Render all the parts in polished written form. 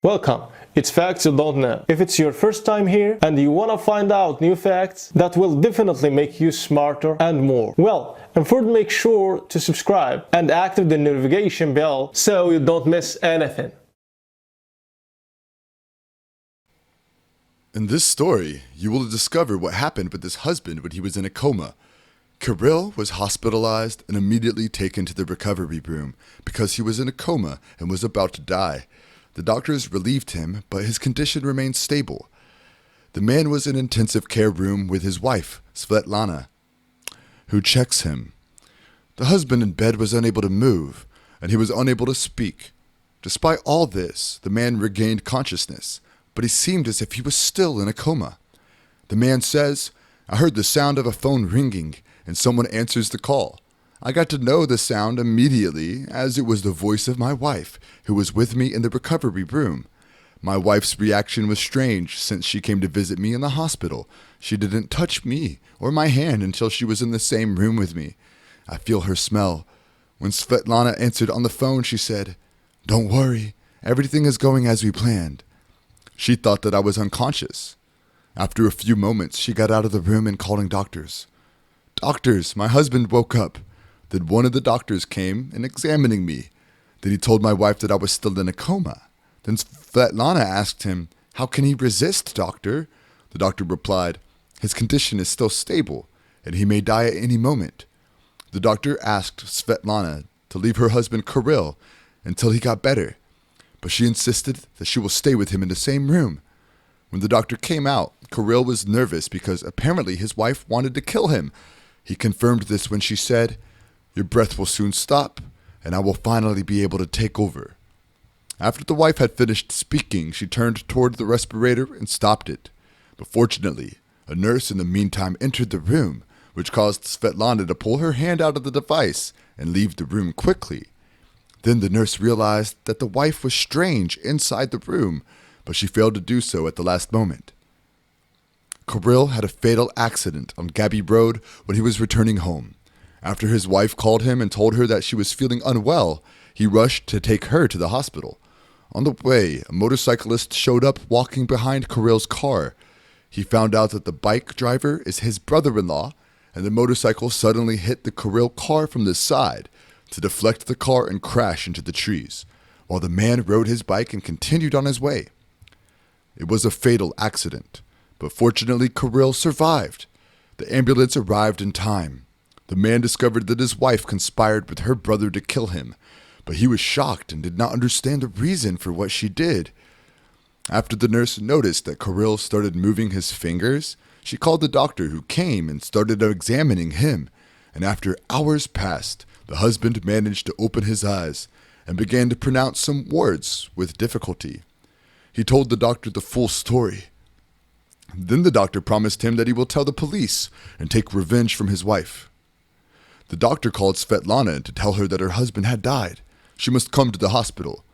Welcome. It's Facts You Don't Know. If it's your first time here and you want to find out new facts that will definitely make you smarter and more, well, and first make sure to subscribe and activate the notification bell so you don't miss anything. In this story, you will discover what happened with his husband when he was in a coma. Kirill was hospitalized and immediately taken to the recovery room because he was in a coma and was about to die. The doctors relieved him, but his condition remained stable. The man was in an intensive care room with his wife, Svetlana, who checks him. The husband in bed was unable to move, and he was unable to speak. Despite all this, the man regained consciousness, but he seemed as if he was still in a coma. The man says, "I heard the sound of a phone ringing, and someone answers the call. I got to know the sound immediately, as it was the voice of my wife, who was with me in the recovery room. My wife's reaction was strange since she came to visit me in the hospital. She didn't touch me or my hand until she was in the same room with me. I feel her smell. When Svetlana answered on the phone, she said, 'Don't worry, everything is going as we planned.' She thought that I was unconscious. After a few moments, she got out of the room and calling doctors. 'Doctors, my husband woke up.' Then one of the doctors came and examining me. Then he told my wife that I was still in a coma. Then Svetlana asked him, 'How can he resist, doctor?' The doctor replied, 'His condition is still stable, and he may die at any moment.' The doctor asked Svetlana to leave her husband Kirill until he got better, but she insisted that she will stay with him in the same room. When the doctor came out, Kirill was nervous because apparently his wife wanted to kill him. He confirmed this when she said, 'Your breath will soon stop, and I will finally be able to take over.' After the wife had finished speaking, she turned toward the respirator and stopped it. But fortunately, a nurse in the meantime entered the room, which caused Svetlana to pull her hand out of the device and leave the room quickly. Then the nurse realized that the wife was strange inside the room, but she failed to do so at the last moment. Kirill had a fatal accident on Gabi Road when he was returning home. After his wife called him and told her that she was feeling unwell, he rushed to take her to the hospital. On the way, a motorcyclist showed up walking behind Kirill's car. He found out that the bike driver is his brother-in-law, and the motorcycle suddenly hit the Kirill car from the side to deflect the car and crash into the trees, while the man rode his bike and continued on his way. It was a fatal accident, but fortunately Kirill survived. The ambulance arrived in time. The man discovered that his wife conspired with her brother to kill him, but he was shocked and did not understand the reason for what she did. After the nurse noticed that Kirill started moving his fingers, she called the doctor, who came and started examining him, and after hours passed, the husband managed to open his eyes and began to pronounce some words with difficulty. He told the doctor the full story. Then the doctor promised him that he will tell the police and take revenge from his wife. The doctor called Svetlana to tell her that her husband had died. She must come to the hospital.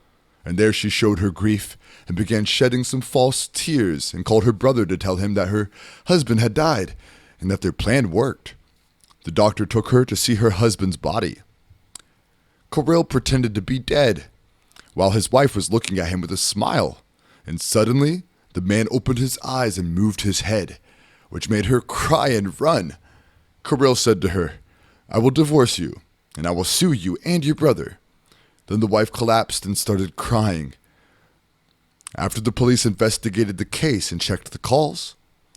And there she showed her grief and began shedding some false tears and called her brother to tell him that her husband had died and that their plan worked. The doctor took her to see her husband's body. Kirill pretended to be dead, while his wife was looking at him with a smile. And suddenly, the man opened his eyes and moved his head, which made her cry and run. Kirill said to her, "I will divorce you, and I will sue you and your brother." Then the wife collapsed and started crying. After the police investigated the case and checked the calls,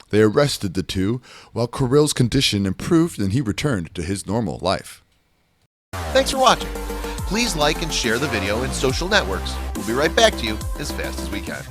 they arrested the two, while Kirill's condition improved and he returned to his normal life. Thanks for watching. Please like and share the video in social networks. We'll be right back to you as fast as we can.